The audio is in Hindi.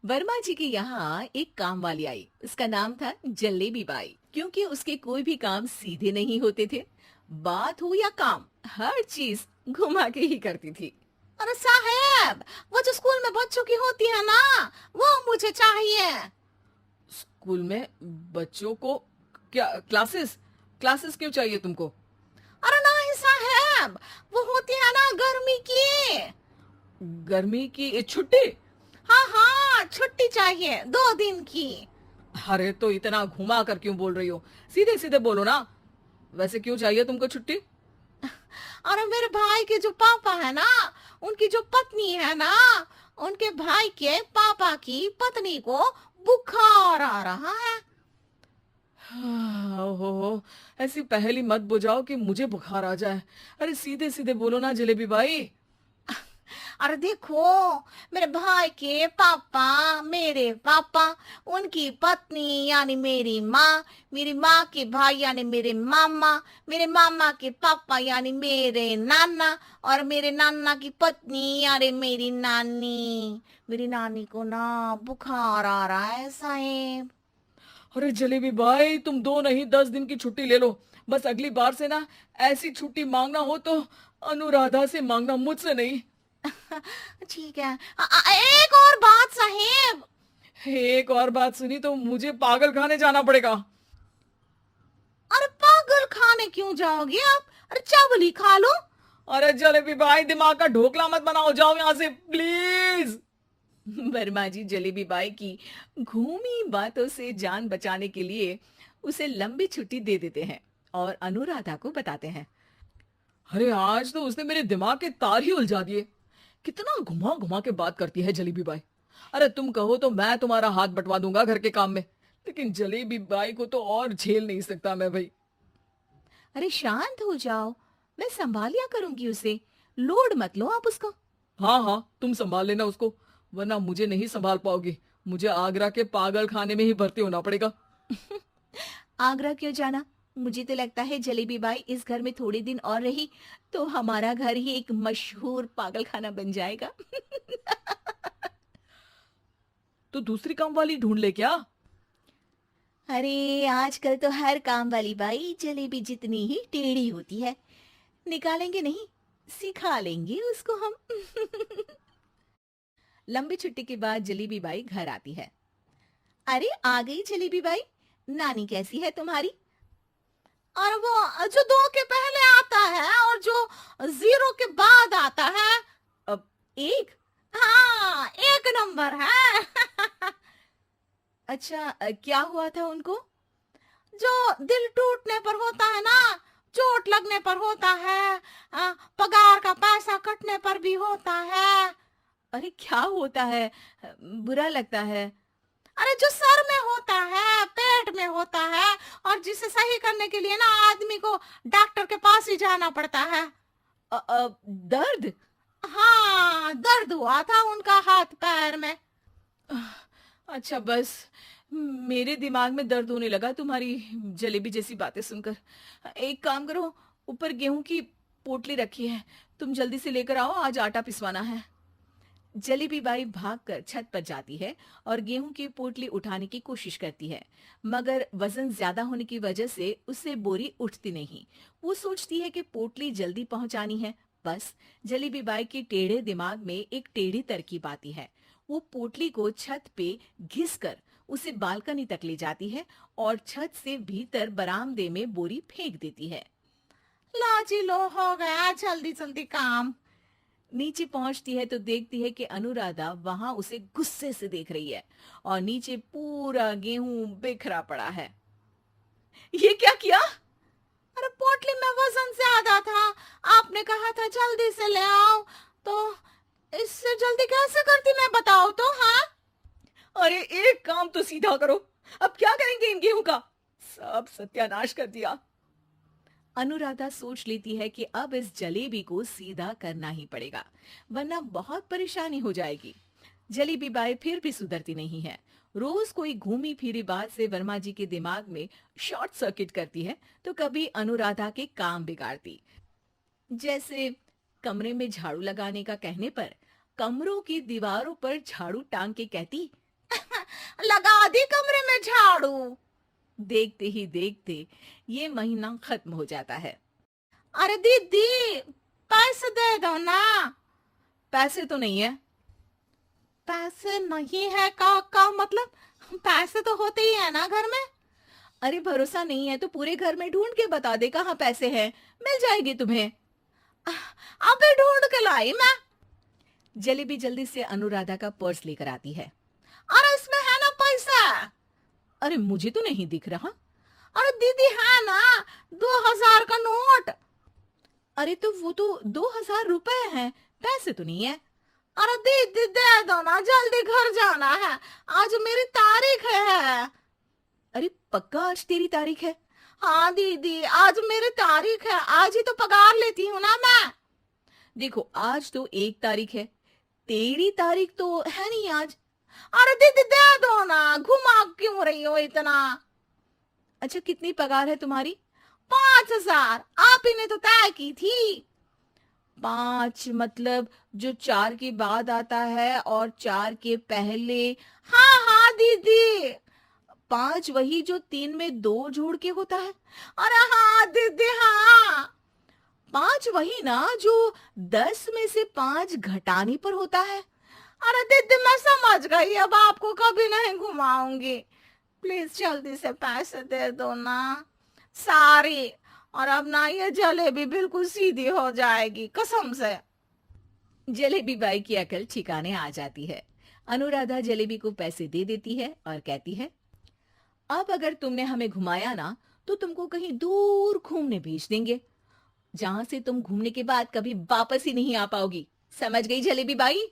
वर्मा जी के यहाँ एक काम वाली आई। उसका नाम था जलेबी बाई। क्योंकि उसके कोई भी काम सीधे नहीं होते थे, बात हो या काम, हर चीज घुमा के ही करती थी। अरे साहब, वो जो स्कूल में बच्चों की होती है ना, वो मुझे चाहिए। स्कूल में बच्चों को क्या क्लासेस क्लासेस क्यों चाहिए तुमको? अरे नहीं साहब, वो होती है ना गर्मी की। गर्मी की छुट्टी? हाँ हाँ, छुट्टी चाहिए 2 दिन की। अरे तो इतना घुमा कर क्यों बोल रही हो? सीधे सीधे बोलो ना। वैसे क्यों चाहिए तुमको छुट्टी? अरे मेरे भाई के जो पापा है ना, उनकी जो पत्नी है ना, उनके भाई के पापा की पत्नी को बुखार आ रहा है। ओहो, ऐसी पहेली मत बुझाओ कि मुझे बुखार आ जाए। अरे सीधे सीधे बोलो ना जलेबी भाई। अरे देखो, मेरे भाई के पापा, मेरे पापा, उनकी पत्नी यानी मेरी माँ के भाई यानी मेरे मामा के पापा यानी मेरे नाना, और मेरे नाना की पत्नी यानी मेरी नानी को ना बुखार आ रहा है साहेब। अरे जलेबी भाई, तुम 2 नहीं 10 दिन की छुट्टी ले लो। बस अगली बार से ना ऐसी छुट्टी मांगना हो तो अनुराधा से मांगना, मुझसे नहीं। ठीक है। एक और बात साहेब। एक और बात सुनी तो मुझे पागल खाने जाना पड़ेगा। अरे पागल खाने क्यों जाओगे आप? अरे चावल ही खा लो। अरे जलेबी भाई, दिमाग का ढोकला मत बनाओ, जाओ यहाँ से प्लीज। वर्मा जी जलेबी बाई की घूमी बातों से जान बचाने के लिए उसे लंबी छुट्टी दे देते हैं और अनुराधा को बताते हैं। अरे आज तो उसने मेरे दिमाग के तार ही उलझा दिए। कितना घुमा घुमा के बात करती है जलेबी बाई। अरे तुम कहो तो मैं तुम्हारा हाथ बंटवा दूंगा घर के काम में, लेकिन जलेबी बाई को तो और झेल नहीं सकता मैं भाई। अरे शांत हो जाओ, मैं संभालिया करूंगी उसे। लोड मत लो आप उसको। हाँ हाँ, तुम संभाल लेना उसको, वरना मुझे नहीं संभाल पाओगे। मुझे आगरा के पागल खाने में ही भर्ती होना पड़ेगा। आगरा क्यों जाना? मुझे तो लगता है जलेबी बाई इस घर में थोड़े दिन और रही तो हमारा घर ही एक मशहूर पागल खाना बन जाएगा। तो दूसरी काम वाली ढूंढ ले क्या? अरे आजकल तो हर काम वाली बाई जलेबी जितनी ही टेढ़ी होती है। निकालेंगे नहीं, सिखा लेंगे उसको हम। लंबी छुट्टी के बाद जलेबी बाई घर आती है। अरे आ गई जलेबी बाई, नानी कैसी है तुम्हारी? और वो जो 2 के पहले आता है और जो 0 के बाद आता है। अब एक। हाँ, 1 नंबर है। अच्छा क्या हुआ था उनको? जो दिल टूटने पर होता है ना, चोट लगने पर होता है, पगार का पैसा कटने पर भी होता है। अरे क्या होता है? बुरा लगता है। अरे जो सर में होता है, पेट में होता है, और जिसे सही करने के लिए ना आदमी को डॉक्टर के पास ही जाना पड़ता है। दर्द? हाँ, दर्द हुआ था उनका हाथ पैर में। अच्छा बस, मेरे दिमाग में दर्द होने लगा तुम्हारी जलेबी जैसी बातें सुनकर। एक काम करो, ऊपर गेहूं की पोटली रखी है, तुम जल्दी से लेकर आओ, आज आटा पिसवाना है। जलेबी बाई भागकर छत पर जाती है और गेहूं की पोटली उठाने की कोशिश करती है, मगर वजन ज्यादा होने की वजह से उससे बोरी उठती नहीं। वो सोचती है कि पोटली जल्दी पहुंचानी है। बस जलेबी बाई के टेढ़े दिमाग में एक टेढ़ी तरकीब आती है। वो पोटली को छत पे घिसकर उसे बालकनी तक ले जाती है और छत से भीतर बरामदे में बोरी फेंक देती है। लो जी लो, हो गया जल्दी जल्दी काम। नीचे पहुंचती है तो देखती है कि अनुराधा वहां उसे गुस्से से देख रही है और नीचे पूरा गेहूं बिखरा पड़ा है। ये क्या किया? अरे पोटली में वजन ज्यादा था, आपने कहा था जल्दी से ले आओ, तो इससे जल्दी कैसे करती मैं बताओ तो। हाँ, अरे एक काम तो सीधा करो, अब क्या करेंगे इन गेहूं का? सब सत्यानाश कर दिया। अनुराधा सोच लेती है कि अब इस जलेबी को सीधा करना ही पड़ेगा, वरना बहुत परेशानी हो जाएगी। जलेबी बाई फिर भी सुधरती नहीं है। रोज कोई घूमी फिरी बात से वर्मा जी के दिमाग में शॉर्ट सर्किट करती है तो कभी अनुराधा के काम बिगाड़ती। जैसे कमरे में झाड़ू लगाने का कहने पर कमरों की दीवारों पर झाड़ू टांग के कहती, लगा दी कमरे में झाड़ू। देखते ही देखते ये महीना खत्म हो जाता है। अरे दीदी, पैसे दे दो ना। पैसे तो नहीं है। पैसे नहीं है का मतलब? पैसे तो होते ही है ना घर में। अरे भरोसा नहीं है तो पूरे घर में ढूंढ के बता दे कहाँ पैसे हैं, मिल जाएगी तुम्हें। अबे ढूंढ के लाई मैं। जलेबी जल्दी से अनुराधा का पर्स लेकर आती है। अरे इसमें है ना पैसा। अरे मुझे तो नहीं दिख रहा। अरे दीदी है ना, 2000 का नोट। अरे तो वो तो 2000 रुपए हैं, पैसे तो नहीं है। अरे दीदी दे दो ना, जल्दी घर जाना है, आज मेरी तारीख है। अरे पक्का आज तेरी तारीख है? हाँ दीदी, आज मेरी तारीख है, आज ही तो पगार लेती हूँ ना मैं। देखो आज तो 1 तारीख है, तेरी तारीख तो है नहीं आज। अरे दीदी दे दो ना, घुमा क्यों रही हो इतना? अच्छा कितनी पगार है तुम्हारी? 5000, आप ही ने तो तय की थी। 5 मतलब जो 4 के बाद आता है और 4 के पहले। हाँ हाँ दीदी। 5 वही जो 3 में 2 जोड़ के होता है। अरे हाँ दीदी हाँ। 5 वही ना जो 10 में से 5 घटाने पर होता है। अरे दीदी मैं समझ गई, अब आपको कभी नहीं घुमाऊंगी। प्लीज जल्दी से पैसे दे दो ना, सारी। और अब ना ये जलेबी बिल्कुल सीधी हो जाएगी कसम से। जलेबी बाई की अकल ठिकाने आ जाती है। अनुराधा जलेबी को पैसे दे देती है और कहती है, अब अगर तुमने हमें घुमाया ना तो तुमको कहीं दूर घूमने भेज देंगे, जहां से तुम घूमने के बाद कभी वापस ही नहीं आ पाओगी। समझ गई जलेबी बाई?